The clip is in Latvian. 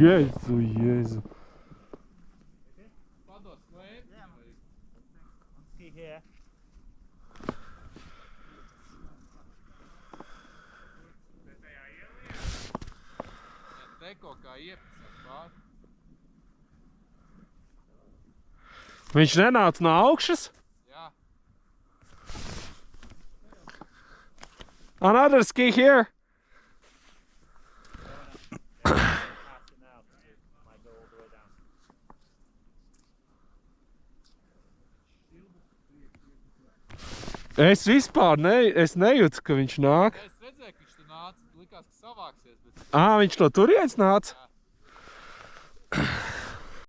Jēzu, Jēzu. Pados slēpt. Ski here. Te kaut kā iepasās pār. Viņš nenāca no augšas? Jā. Another ski here. Es vispār nejūtu, ka viņš nāk. Es redzēju, ka viņš te nāca, likās, ka savāksies, bet... Viņš no turienes nāca? Jā.